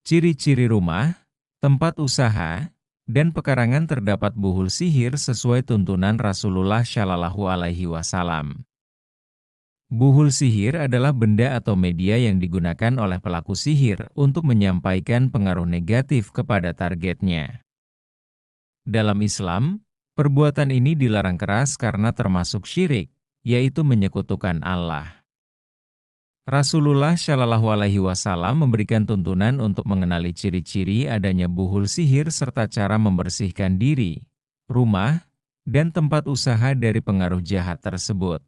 Ciri-ciri rumah, tempat usaha, dan pekarangan terdapat buhul sihir sesuai tuntunan Rasulullah Shallallahu Alaihi Wasallam. Buhul sihir adalah benda atau media yang digunakan oleh pelaku sihir untuk menyampaikan pengaruh negatif kepada targetnya. Dalam Islam, perbuatan ini dilarang keras karena termasuk syirik, yaitu menyekutukan Allah. Rasulullah Shallallahu Alaihi Wasallam memberikan tuntunan untuk mengenali ciri-ciri adanya buhul sihir serta cara membersihkan diri, rumah, dan tempat usaha dari pengaruh jahat tersebut.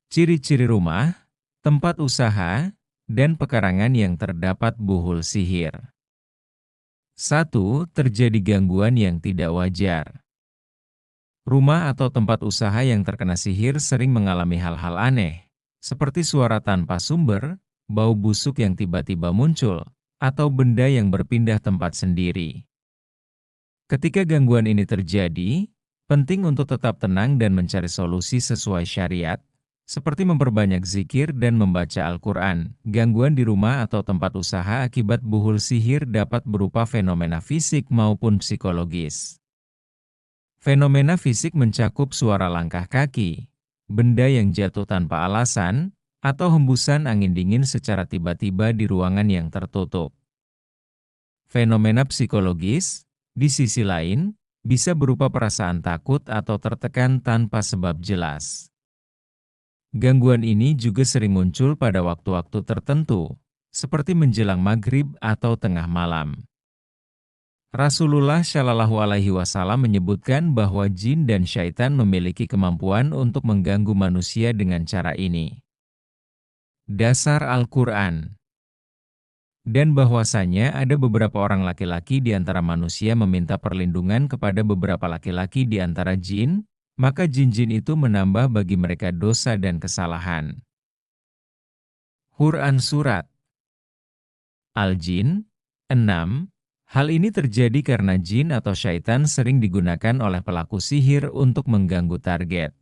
Ciri-ciri rumah, tempat usaha, dan pekarangan yang terdapat buhul sihir. 1. Terjadi gangguan yang tidak wajar. Rumah atau tempat usaha yang terkena sihir sering mengalami hal-hal aneh, seperti suara tanpa sumber, bau busuk yang tiba-tiba muncul, atau benda yang berpindah tempat sendiri. Ketika gangguan ini terjadi, penting untuk tetap tenang dan mencari solusi sesuai syariat, seperti memperbanyak zikir dan membaca Al-Quran. Gangguan di rumah atau tempat usaha akibat buhul sihir dapat berupa fenomena fisik maupun psikologis. Fenomena fisik mencakup suara langkah kaki, benda yang jatuh tanpa alasan, atau hembusan angin dingin secara tiba-tiba di ruangan yang tertutup. Fenomena psikologis, di sisi lain, bisa berupa perasaan takut atau tertekan tanpa sebab jelas. Gangguan ini juga sering muncul pada waktu-waktu tertentu, seperti menjelang maghrib atau tengah malam. Rasulullah Shallallahu Alaihi Wasallam menyebutkan bahwa jin dan syaitan memiliki kemampuan untuk mengganggu manusia dengan cara ini. Dasar Al-Quran. Dan bahwasanya ada beberapa orang laki-laki di antara manusia meminta perlindungan kepada beberapa laki-laki di antara jin, maka jin-jin itu menambah bagi mereka dosa dan kesalahan. Quran Surat Al-Jin 6. Hal ini terjadi karena jin atau syaitan sering digunakan oleh pelaku sihir untuk mengganggu target.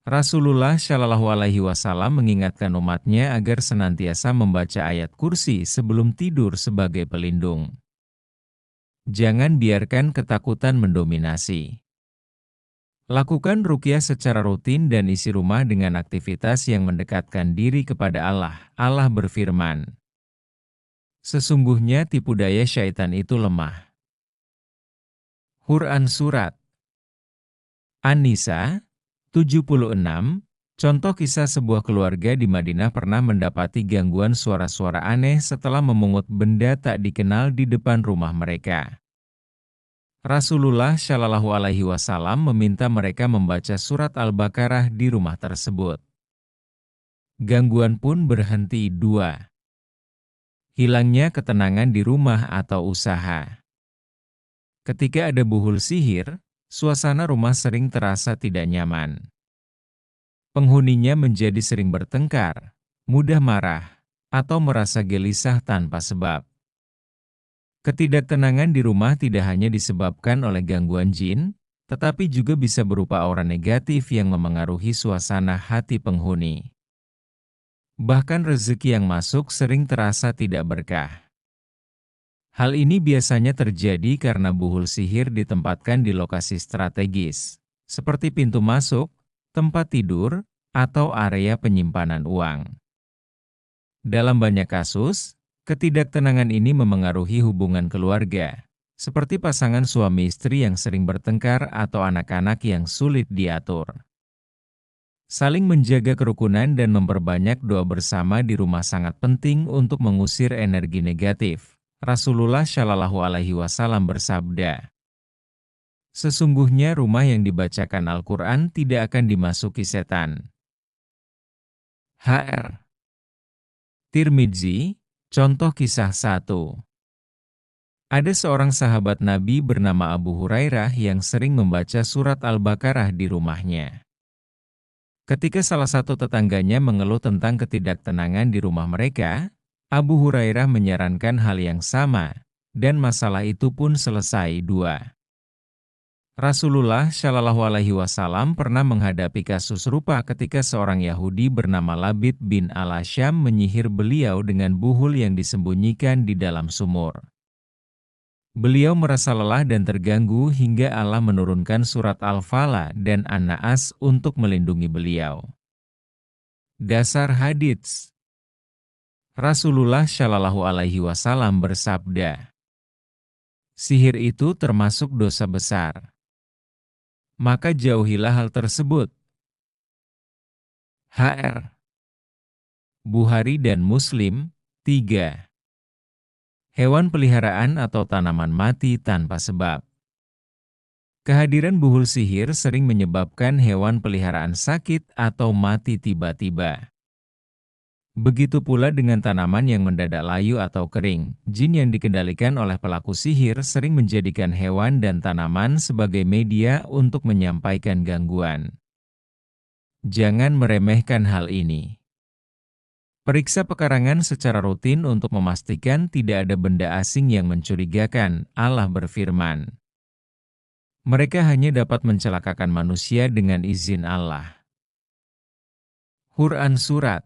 Rasulullah Shallallahu Alaihi Wasallam mengingatkan umatnya agar senantiasa membaca ayat kursi sebelum tidur sebagai pelindung. Jangan biarkan ketakutan mendominasi. Lakukan ruqyah secara rutin dan isi rumah dengan aktivitas yang mendekatkan diri kepada Allah. Allah berfirman, sesungguhnya tipu daya syaitan itu lemah. Quran Surat An-Nisa 76. Contoh kisah sebuah keluarga di Madinah pernah mendapati gangguan suara-suara aneh setelah memungut benda tak dikenal di depan rumah mereka. Rasulullah Shallallahu Alaihi Wasallam meminta mereka membaca surat Al-Baqarah di rumah tersebut. Gangguan pun berhenti. 2. Hilangnya ketenangan di rumah atau usaha. Ketika ada buhul sihir, suasana rumah sering terasa tidak nyaman. Penghuninya menjadi sering bertengkar, mudah marah, atau merasa gelisah tanpa sebab. Ketidaktenangan di rumah tidak hanya disebabkan oleh gangguan jin, tetapi juga bisa berupa aura negatif yang memengaruhi suasana hati penghuni. Bahkan rezeki yang masuk sering terasa tidak berkah. Hal ini biasanya terjadi karena buhul sihir ditempatkan di lokasi strategis, seperti pintu masuk, tempat tidur, atau area penyimpanan uang. Dalam banyak kasus, ketidaktenangan ini memengaruhi hubungan keluarga, seperti pasangan suami istri yang sering bertengkar atau anak-anak yang sulit diatur. Saling menjaga kerukunan dan memperbanyak doa bersama di rumah sangat penting untuk mengusir energi negatif. Rasulullah Shallallahu Alaihi Wasallam bersabda, sesungguhnya rumah yang dibacakan Al-Quran tidak akan dimasuki setan. Hr. Tirmidzi, contoh kisah 1. Ada seorang sahabat Nabi bernama Abu Hurairah yang sering membaca surat Al-Baqarah di rumahnya. Ketika salah satu tetangganya mengeluh tentang ketidaktenangan di rumah mereka, Abu Hurairah menyarankan hal yang sama, dan masalah itu pun selesai. 2. Rasulullah Shallallahu Alaihi Wasallam pernah menghadapi kasus serupa ketika seorang Yahudi bernama Labid bin Al-Asyam menyihir beliau dengan buhul yang disembunyikan di dalam sumur. Beliau merasa lelah dan terganggu hingga Allah menurunkan surat Al-Falaq dan An-Naas untuk melindungi beliau. Dasar hadits. Rasulullah Shallallahu Alaihi Wasallam bersabda, "Sihir itu termasuk dosa besar. Maka jauhilah hal tersebut." HR. Bukhari dan Muslim, 3. Hewan peliharaan atau tanaman mati tanpa sebab. Kehadiran buhul sihir sering menyebabkan hewan peliharaan sakit atau mati tiba-tiba. Begitu pula dengan tanaman yang mendadak layu atau kering. Jin yang dikendalikan oleh pelaku sihir sering menjadikan hewan dan tanaman sebagai media untuk menyampaikan gangguan. Jangan meremehkan hal ini. Periksa pekarangan secara rutin untuk memastikan tidak ada benda asing yang mencurigakan. Allah berfirman, "Mereka hanya dapat mencelakakan manusia dengan izin Allah." Quran Surat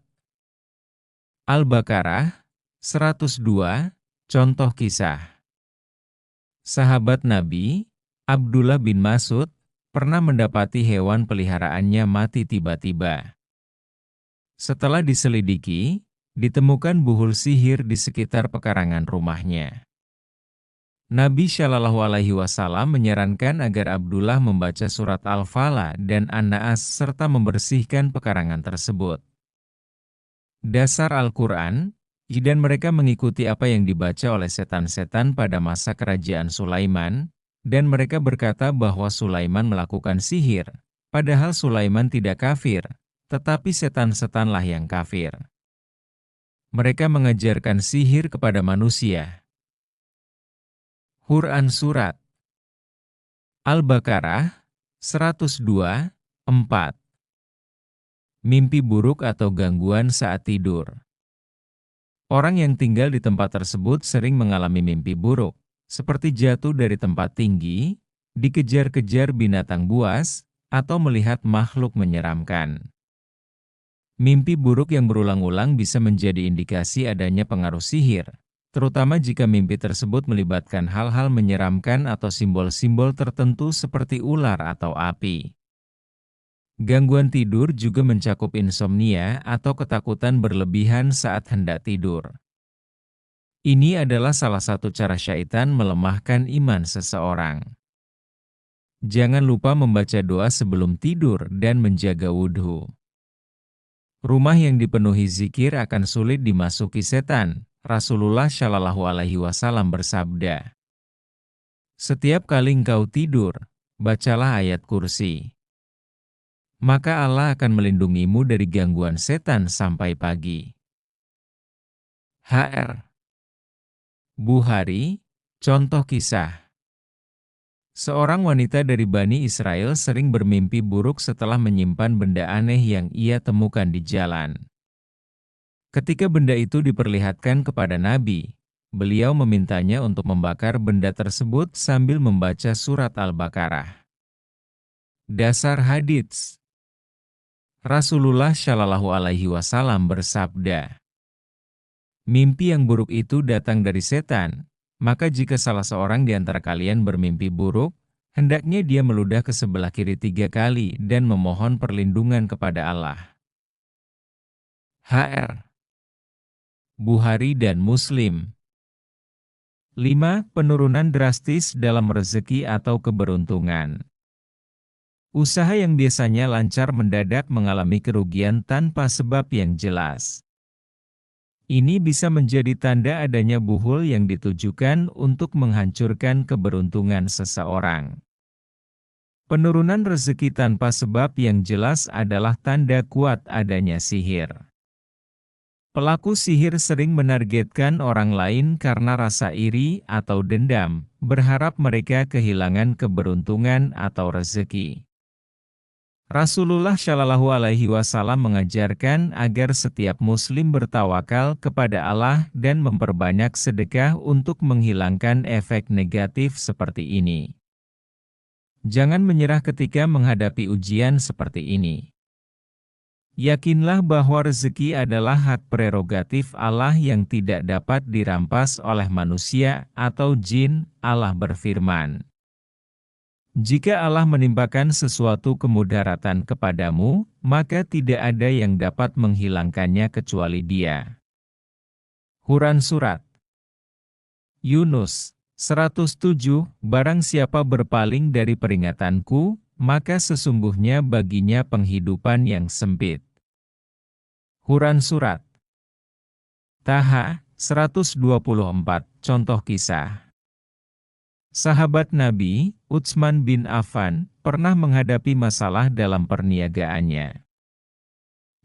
Al-Baqarah 102, contoh kisah. Sahabat Nabi, Abdullah bin Mas'ud, pernah mendapati hewan peliharaannya mati tiba-tiba. Setelah diselidiki, ditemukan buhul sihir di sekitar pekarangan rumahnya. Nabi Shallallahu Alaihi Wasallam menyarankan agar Abdullah membaca surat Al-Falaq dan An-Naas serta membersihkan pekarangan tersebut. Dasar Al-Quran, dan mereka mengikuti apa yang dibaca oleh setan-setan pada masa kerajaan Sulaiman, dan mereka berkata bahwa Sulaiman melakukan sihir, padahal Sulaiman tidak kafir, tetapi setan-setanlah yang kafir. Mereka mengajarkan sihir kepada manusia. Quran Surat Al-Baqarah 102, 4. Mimpi buruk atau gangguan saat tidur. Orang yang tinggal di tempat tersebut sering mengalami mimpi buruk, seperti jatuh dari tempat tinggi, dikejar-kejar binatang buas, atau melihat makhluk menyeramkan. Mimpi buruk yang berulang-ulang bisa menjadi indikasi adanya pengaruh sihir, terutama jika mimpi tersebut melibatkan hal-hal menyeramkan atau simbol-simbol tertentu seperti ular atau api. Gangguan tidur juga mencakup insomnia atau ketakutan berlebihan saat hendak tidur. Ini adalah salah satu cara syaitan melemahkan iman seseorang. Jangan lupa membaca doa sebelum tidur dan menjaga wudhu. Rumah yang dipenuhi zikir akan sulit dimasuki setan. Rasulullah Shallallahu Alaihi Wasallam bersabda, "Setiap kali engkau tidur, bacalah ayat kursi. Maka Allah akan melindungimu dari gangguan setan sampai pagi." HR. Bukhari, contoh kisah. Seorang wanita dari Bani Israel sering bermimpi buruk setelah menyimpan benda aneh yang ia temukan di jalan. Ketika benda itu diperlihatkan kepada Nabi, beliau memintanya untuk membakar benda tersebut sambil membaca surat Al-Baqarah. Dasar hadits. Rasulullah Shallallahu Alaihi Wasallam bersabda, "Mimpi yang buruk itu datang dari setan, maka jika salah seorang di antara kalian bermimpi buruk, hendaknya dia meludah ke sebelah kiri 3 kali dan memohon perlindungan kepada Allah." HR. Bukhari dan Muslim. 5. Penurunan drastis dalam rezeki atau keberuntungan. Usaha yang biasanya lancar mendadak mengalami kerugian tanpa sebab yang jelas. Ini bisa menjadi tanda adanya buhul yang ditujukan untuk menghancurkan keberuntungan seseorang. Penurunan rezeki tanpa sebab yang jelas adalah tanda kuat adanya sihir. Pelaku sihir sering menargetkan orang lain karena rasa iri atau dendam, berharap mereka kehilangan keberuntungan atau rezeki. Rasulullah Shallallahu Alaihi Wasallam mengajarkan agar setiap muslim bertawakal kepada Allah dan memperbanyak sedekah untuk menghilangkan efek negatif seperti ini. Jangan menyerah ketika menghadapi ujian seperti ini. Yakinlah bahwa rezeki adalah hak prerogatif Allah yang tidak dapat dirampas oleh manusia atau jin. Allah berfirman, "Jika Allah menimpakan sesuatu kemudaratan kepadamu, maka tidak ada yang dapat menghilangkannya kecuali Dia." Quran Surat Yunus 107, Barang siapa berpaling dari peringatanku, maka sesungguhnya baginya penghidupan yang sempit. Quran Surat Taha 124, Contoh kisah. Sahabat Nabi, Utsman bin Affan, pernah menghadapi masalah dalam perniagaannya.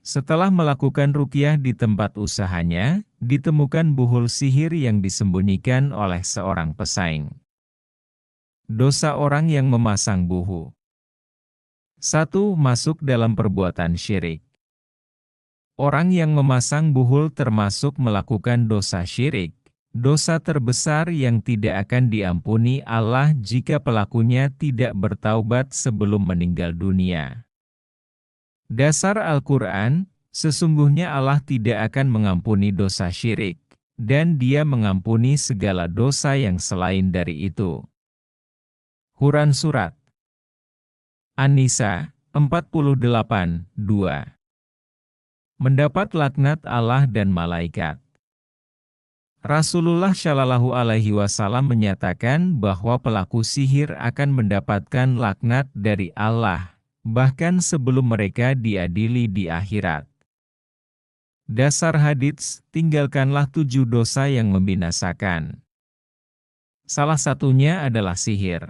Setelah melakukan ruqyah di tempat usahanya, ditemukan buhul sihir yang disembunyikan oleh seorang pesaing. Dosa orang yang memasang buhu. 1. Masuk dalam perbuatan syirik. Orang yang memasang buhul termasuk melakukan dosa syirik, dosa terbesar yang tidak akan diampuni Allah jika pelakunya tidak bertaubat sebelum meninggal dunia. Dasar Al-Quran, sesungguhnya Allah tidak akan mengampuni dosa syirik, dan Dia mengampuni segala dosa yang selain dari itu. Quran Surat An-Nisa 48, 2. Mendapat laknat Allah dan malaikat. Rasulullah Shallallahu Alaihi Wasallam menyatakan bahwa pelaku sihir akan mendapatkan laknat dari Allah, bahkan sebelum mereka diadili di akhirat. Dasar hadits, tinggalkanlah 7 dosa yang membinasakan. Salah satunya adalah sihir.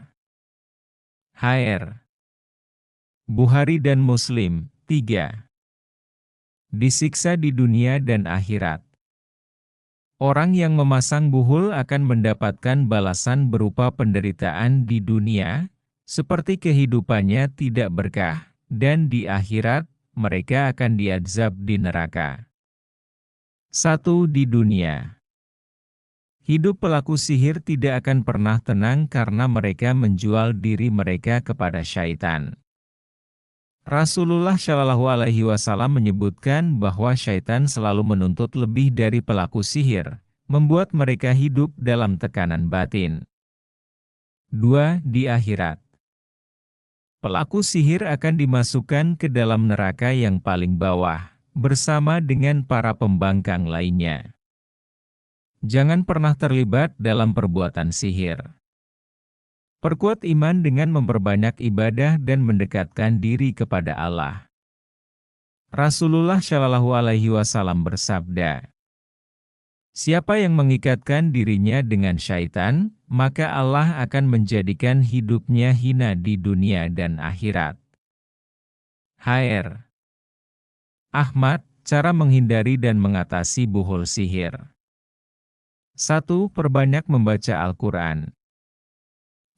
HR Bukhari dan Muslim 3. Disiksa di dunia dan akhirat. Orang yang memasang buhul akan mendapatkan balasan berupa penderitaan di dunia, seperti kehidupannya tidak berkah, dan di akhirat, mereka akan diazab di neraka. 1. Di dunia. Hidup pelaku sihir tidak akan pernah tenang karena mereka menjual diri mereka kepada syaitan. Rasulullah Shallallahu Alaihi Wasallam menyebutkan bahwa syaitan selalu menuntut lebih dari pelaku sihir, membuat mereka hidup dalam tekanan batin. 2. Di akhirat. Pelaku sihir akan dimasukkan ke dalam neraka yang paling bawah, bersama dengan para pembangkang lainnya. Jangan pernah terlibat dalam perbuatan sihir. Perkuat iman dengan memperbanyak ibadah dan mendekatkan diri kepada Allah. Rasulullah Shallallahu Alaihi Wasallam bersabda, "Siapa yang mengikatkan dirinya dengan syaitan, maka Allah akan menjadikan hidupnya hina di dunia dan akhirat." HR Ahmad, cara menghindari dan mengatasi buhul sihir. 1. Perbanyak membaca Al-Quran.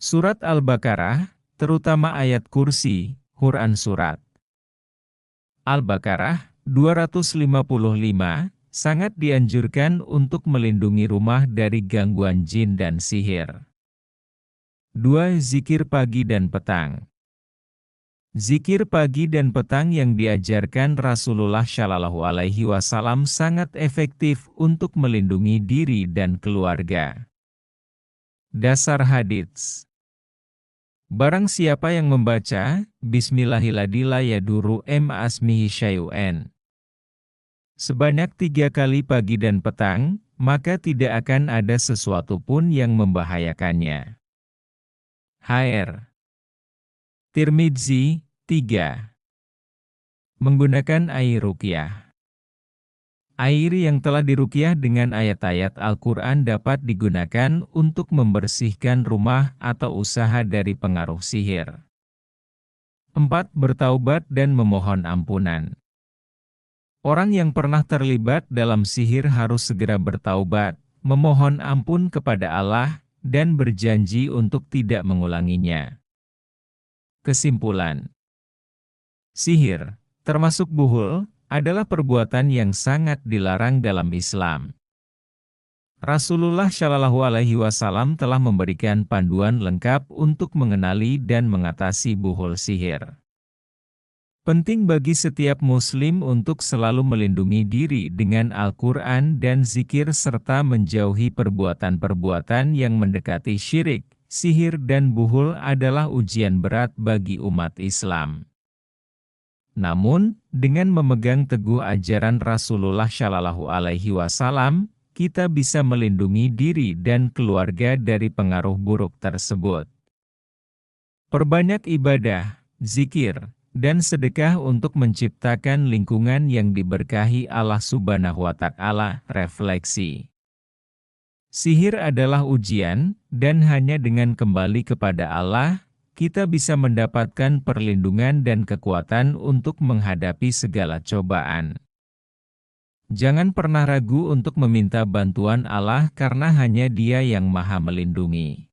Surat Al-Baqarah, terutama ayat kursi, Quran Surat Al-Baqarah 255, sangat dianjurkan untuk melindungi rumah dari gangguan jin dan sihir. 2. Zikir pagi dan petang. Zikir pagi dan petang yang diajarkan Rasulullah Shallallahu Alaihi Wasallam sangat efektif untuk melindungi diri dan keluarga. Dasar hadits. Barang siapa yang membaca, Bismillahirrahmanirrahim asmihi syai'un sebanyak 3 kali pagi dan petang, maka tidak akan ada sesuatu pun yang membahayakannya. HR Tirmidzi 3. Menggunakan air ruqyah. Air yang telah diruqyah dengan ayat-ayat Al-Quran dapat digunakan untuk membersihkan rumah atau usaha dari pengaruh sihir. 4. Bertaubat dan memohon ampunan. Orang yang pernah terlibat dalam sihir harus segera bertaubat, memohon ampun kepada Allah, dan berjanji untuk tidak mengulanginya. Kesimpulan. Sihir, termasuk buhul, adalah perbuatan yang sangat dilarang dalam Islam. Rasulullah Shallallahu Alaihi Wasallam telah memberikan panduan lengkap untuk mengenali dan mengatasi buhul sihir. Penting bagi setiap muslim untuk selalu melindungi diri dengan Al-Quran dan zikir serta menjauhi perbuatan-perbuatan yang mendekati syirik. Sihir dan buhul adalah ujian berat bagi umat Islam. Namun, dengan memegang teguh ajaran Rasulullah Shallallahu Alaihi Wasallam, kita bisa melindungi diri dan keluarga dari pengaruh buruk tersebut. Perbanyak ibadah, zikir, dan sedekah untuk menciptakan lingkungan yang diberkahi Allah Subhanahu wa Ta'ala. Refleksi. Sihir adalah ujian, dan hanya dengan kembali kepada Allah, kita bisa mendapatkan perlindungan dan kekuatan untuk menghadapi segala cobaan. Jangan pernah ragu untuk meminta bantuan Allah karena hanya Dia yang Maha Melindungi.